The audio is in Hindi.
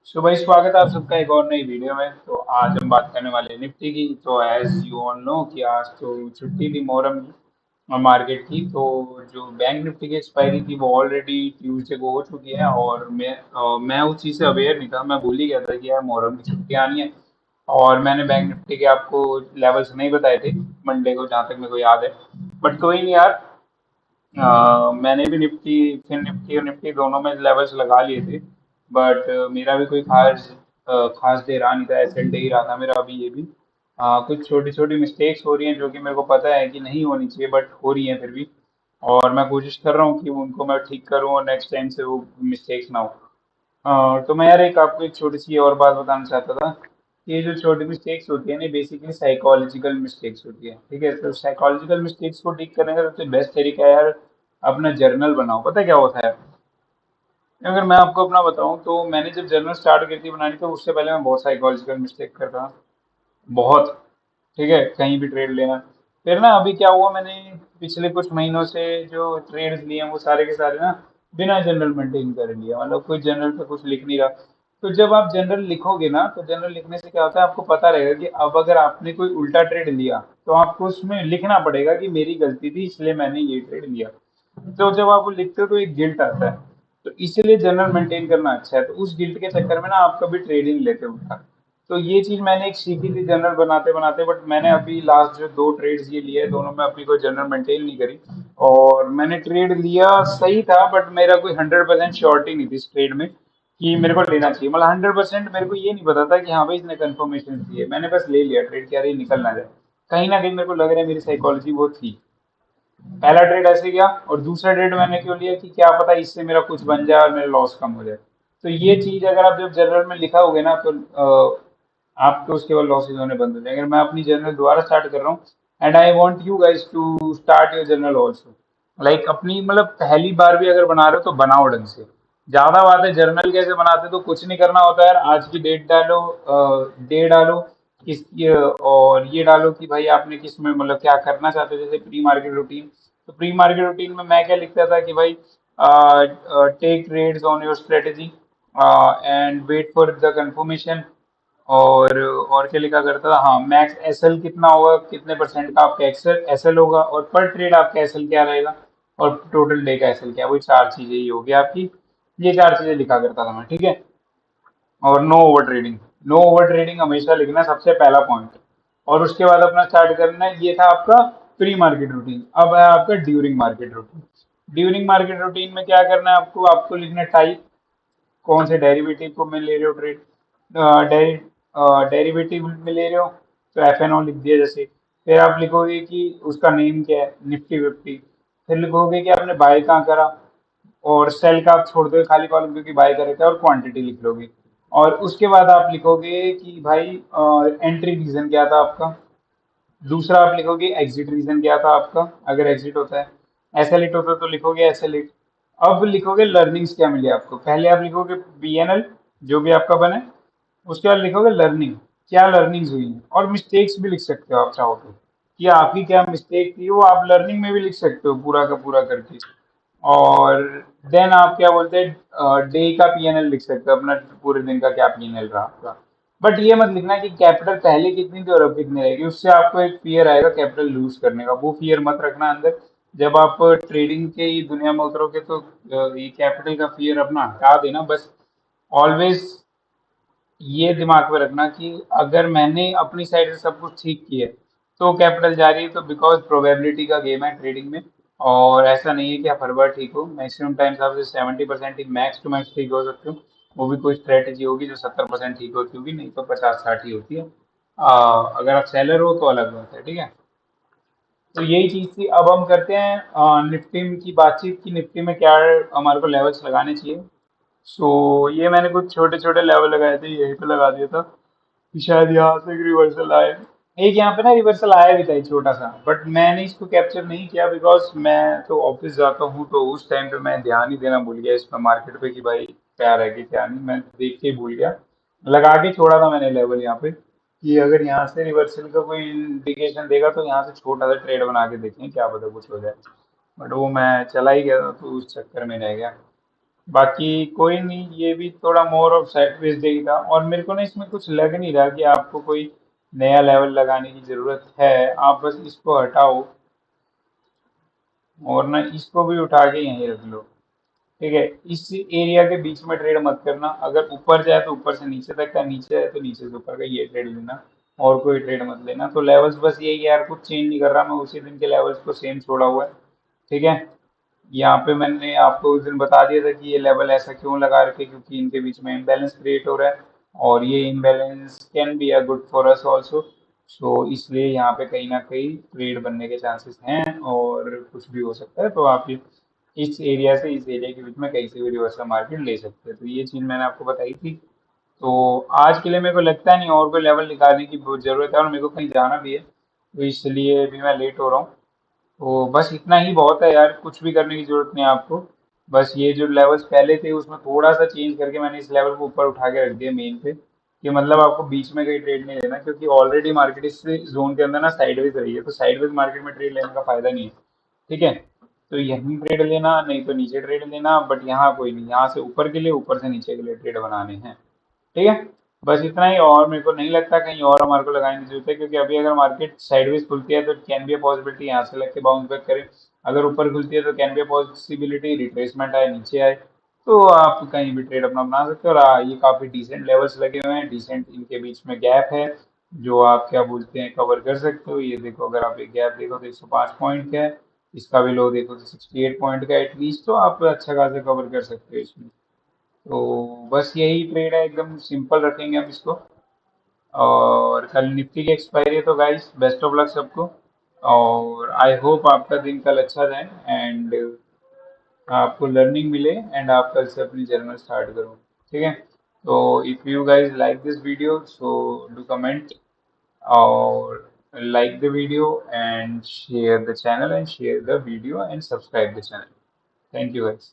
सो भाई स्वागत है आप सबका एक और नई वीडियो में। तो आज हम बात करने वाले हैं निफ्टी की। तो एज यू ऑल नो कि आज तो छुट्टी थी मोहर्रम की मार्केट की। तो जो बैंक निफ्टी की एक्सपायरी थी वो ऑलरेडी ट्यूसडे को हो चुकी है और मैं उस चीज़ से अवेयर नहीं था। मैं भूल ही गया था कि यार मोहर्रम की छुट्टी आनी है। और मैंने बैंक निफ्टी के आपको लेवल्स नहीं बताए थे मंडे को, जहाँ तक मेरे को याद है। बट कोई नहीं यार, मैंने भी निफ्टी, फिर निफ्टी और निफ्टी दोनों में लेवल्स लगा लिए थे। बट मेरा भी कोई खास डे रहा नहीं था, एसएल डे ही रहा था मेरा अभी ये भी। कुछ छोटी छोटी मिस्टेक्स हो रही हैं जो कि मेरे को पता है कि नहीं होनी चाहिए, बट हो रही हैं फिर भी। और मैं कोशिश कर रहा हूँ कि उनको मैं ठीक करूँ और नेक्स्ट टाइम से वो मिस्टेक्स ना हो। तो मैं यार एक आपको एक छोटी सी और बात बताना चाहता था कि ये जो छोटी मिस्टेक्स होती है ना, बेसिकली साइकोलॉजिकल मिस्टेक्स होती है। ठीक है, तो साइकोलॉजिकल मिस्टेक्स को ठीक करने का सबसे बेस्ट तरीका है यार, अपना जर्नल बनाओ। पता है क्या होता है? अगर मैं आपको अपना बताऊं तो मैंने जब जर्नल स्टार्ट की थी बनानी, तो उससे पहले मैं बहुत साइकोलॉजिकल मिस्टेक करता था, बहुत। ठीक है, कहीं भी ट्रेड लेना। फिर ना अभी क्या हुआ, मैंने पिछले कुछ महीनों से जो ट्रेड्स लिए हैं वो सारे के सारे ना बिना जनरल मेंटेन कर लिया, मतलब कोई जनरल पे कुछ लिख नहीं रहा। तो जब आप जनरल लिखोगे ना, तो जनरल लिखने से क्या होता है, आपको पता रहेगा कि अब अगर आपने कोई उल्टा ट्रेड लिया तो आपको उसमें लिखना पड़ेगा कि मेरी गलती थी इसलिए मैंने ये ट्रेड लिया। तो जब आप वो लिखते हो तो एक गिल्ट आता है। तो इसीलिए जनरल मेंटेन करना अच्छा है। तो उस गिल्ट के चक्कर में ना आप कभी ट्रेडिंग लेते हो। तो ये चीज मैंने एक सीखी थी जनरल बनाते बनाते। बट मैंने अभी लास्ट जो दो ट्रेड्स ये लिए हैं, दोनों में अपनी कोई जनरल मेंटेन नहीं करी। और मैंने ट्रेड लिया सही था, बट मेरा कोई 100% श्योरिटी नहीं थी इस ट्रेड में कि मेरे को लेना चाहिए। मतलब 100% मेरे को ये नहीं पता था कि हाँ भाई इसने कंफर्मेशन दी है। मैंने बस ले लिया ट्रेड, क्या रही निकल ना जाए। कहीं ना कहीं मेरे को लग रहा है मेरी साइकोलॉजी वो थी। पहला ट्रेड ऐसे गया, और दूसरा ट्रेड मैंने क्यों लिया कि क्या पता इससे मेरा कुछ बन जाए और मेरा लॉस कम हो जाए। तो ये चीज अगर आप जब जर्नल में लिखा होगे ना, तो आपके उसके बाद लॉसेज होने बंद हो जाएंगे। अगर मैं अपनी जर्नल दोबारा स्टार्ट कर रहा हूँ, and I want you guys to start your journal also. Like अपनी मतलब पहली बार भी अगर बना रहे हो तो बनाओ ढंग से। ज्यादा बात है जर्नल कैसे बनाते, तो कुछ नहीं करना होता है यार। आज की डेट डालो, डे डालो, किस और ये डालो कि भाई आपने किस में मतलब क्या करना चाहते हो, जैसे प्री मार्केट रूटीन। तो प्री मार्केट रूटीन में मैं क्या लिखता था कि भाई take trades on your strategy and wait for the confirmation. और क्या लिखा करता था, हाँ मैक्स एसएल कितना होगा, कितने परसेंट का आपका एक्सेल एसएल होगा, और पर ट्रेड आपका एसएल क्या रहेगा, और टोटल डे का एसएल क्या है। वही चार चीजें ही होगी आपकी। ये चार चीजें लिखा करता था मैं। ठीक है, और no over trading. No over trading हमेशा लिखना, सबसे पहला पॉइंट। और उसके बाद अपना स्टार्ट करना है, ये था आपका प्री मार्केट रूटीन। अब है आपका during market routine. During market routine में क्या करना है आपको, आपको लिखना है टाइप, कौन से डेरिवेटिव को में ले रहे हो ट्रेड। डेरिवेटिव में ले रहे हो तो एफ एन ओ लिख दिया जैसे। फिर आप लिखोगे कि उसका नेम क्या है, निफ्टी 50। फिर लिखोगे कि आपने बाय कहाँ करा, और सेल का आप छोड़ दो खाली कॉलम, क्योंकि बाय करे थे, और क्वांटिटी लिख लोगे। और उसके बाद आप लिखोगे कि भाई एंट्री रीजन क्या था आपका। दूसरा आप लिखोगे एग्जिट रीजन क्या था आपका, अगर एग्जिट होता है। एसएल इट होता है तो लिखोगे एसएल इट। अब लिखोगे लर्निंग्स क्या मिली आपको। पहले आप लिखोगे बीएनएल जो भी आपका बने, उसके बाद लिखोगे लर्निंग, क्या लर्निंग्स हुई हैं। और मिस्टेक्स भी लिख सकते हो आप चाहो तो, कि आपकी क्या मिस्टेक थी वो आप लर्निंग में भी लिख सकते हो पूरा का पूरा करके। और देन आप क्या बोलते हैं, डे का पीएनएल लिख सकते हो, अपना पूरे दिन का क्या पीएनएल रहा आपका। बट ये मत लिखना कि कैपिटल पहले कितनी थी और अब कितनी रहेगी, उससे आपको एक फियर आएगा कैपिटल लूज करने का। वो फियर मत रखना अंदर। जब आप ट्रेडिंग के ही दुनिया में उतरोगे तो ये कैपिटल का फियर अपना हटा देना बस। ऑलवेज ये दिमाग में रखना कि अगर मैंने अपनी साइड से सब कुछ ठीक किया है तो कैपिटल जा रही है, तो बिकॉज प्रोबेबिलिटी का गेम है ट्रेडिंग में। और ऐसा नहीं है कि आप हर बार ठीक हो। मैक्सिमम टाइम्स आप 70% ही मैक्स टू मैक्स ठीक हो सकते हो। वो भी कोई स्ट्रेटेजी होगी जो 70% ठीक होती होगी, नहीं तो 50-60 ही होती है। अगर आप सेलर हो तो अलग बात है। ठीक है, तो यही चीज थी। अब हम करते हैं निफ्टी की बातचीत की, निफ्टी में क्या हमारे को लेवल्स लगाने चाहिए। सो ये मैंने कुछ छोटे छोटे लेवल लगाए थे, यहीं पे लगा दिया था कि शायद यहाँ से रिवर्सल आए। एक यहाँ पे ना रिवर्सल आया भी था एक छोटा सा, बट मैंने इसको कैप्चर नहीं किया बिकॉज मैं तो ऑफिस जाता हूँ, तो उस टाइम पे मैं ध्यान ही देना भूल गया इसमें मार्केट पे कि भाई क्या रह गई क्या नहीं, मैं देख के ही भूल गया। लगा के छोड़ा था मैंने लेवल यहाँ पे कि अगर यहाँ से रिवर्सल का कोई इंडिकेशन देगा तो यहाँ से छोटा सा ट्रेड बना के देखें, क्या पता कुछ हो जाए। बट वो मैं चला ही गया था तो उस चक्कर में रह गया। बाकी कोई नहीं, ये भी थोड़ा मोर ऑफ साइडवेज देगा, और मेरे को ना इसमें कुछ लग नहीं रहा कि आपको कोई नया लेवल लगाने की जरूरत है। आप बस इसको हटाओ और ना इसको भी उठा के यहीं रख लो। ठीक है, इस एरिया के बीच में ट्रेड मत करना। अगर ऊपर जाए तो ऊपर से नीचे तक का, नीचे जाए तो नीचे से ऊपर का, ये ट्रेड लेना। और कोई ट्रेड मत लेना। तो लेवल्स बस यही है यार, कुछ चेंज नहीं कर रहा मैं, उसी दिन के लेवल्स को सेम छोड़ा हुआ है। ठीक है, यहाँ पे मैंने आपको उस दिन बता दिया था कि ये लेवल ऐसा क्यों लगा रखे, क्योंकि इनके बीच में इम्बैलेंस क्रिएट हो रहा है, और ये imbalance can be a good for us also. So इसलिए यहाँ पे कहीं ना कहीं ट्रेड बनने के चांसेस हैं, और कुछ भी हो सकता है। तो आप इस एरिया से इस एरिया के बीच में कहीं से भी रिवर्सल मार्केट ले सकते हैं। तो ये चीज़ मैंने आपको बताई थी। तो आज के लिए मेरे को लगता नहीं और कोई लेवल निकालने की बहुत ज़रूरत है, और मेरे को कहीं जाना भी है, तो इसलिए भी मैं लेट हो रहा हूँ। तो बस इतना ही बहुत है यार, कुछ भी करने की जरूरत नहीं है आपको। बस ये जो लेवल्स पहले थे उसमें थोड़ा सा चेंज करके मैंने इस लेवल को ऊपर उठा के रख दिया मेन पे, कि मतलब आपको बीच में कहीं ट्रेड नहीं लेना, क्योंकि ऑलरेडी मार्केट इस जोन के अंदर ना साइडवेज रही है, तो साइडवेज मार्केट में ट्रेड लेने का फायदा नहीं है। ठीक है, तो यहीं ट्रेड लेना, नहीं तो नीचे ट्रेड लेना, बट यहाँ कोई नहीं, यहाँ से ऊपर के लिए, ऊपर से नीचे के लिए ट्रेड बनाने हैं। ठीक है, बस इतना ही, और मेरे को नहीं लगता कहीं और हमारे को लगाने की जरूरत है, क्योंकि अभी अगर मार्केट साइडवेज खुलती है तो कैन बी अ पॉसिबिलिटी यहाँ से लग के बाउंस बैक करे। अगर ऊपर खुलती है तो can be a possibility retracement आए, नीचे आए। तो आप कहीं भी ट्रेड अपना बना सकते हो। और ये काफी डिसेंट लेवल्स लगे हुए हैं, डिसेंट इनके बीच में गैप है, जो आप क्या बोलते हैं कवर कर सकते हो। ये देखो, अगर आप एक गैप देखो तो 105 पॉइंट का है, इसका भी लो देखो तो 68 पॉइंट का एटलीस्ट, तो आप अच्छा खासा कवर कर सकते हो इसमें। तो बस यही ट्रेड है, एकदम सिंपल रखेंगे हम इसको। और कल निफ्टी की एक्सपायरी है, तो गाइस बेस्ट ऑफ लक सबको। और आई होप आपका दिन कल अच्छा जाए, एंड आपको लर्निंग मिले, एंड आप कल से अपनी जर्नल स्टार्ट करो। ठीक है, तो if you guys like this video, so do comment, और like the video, and share the channel, and share the video, and subscribe the channel. Thank you guys.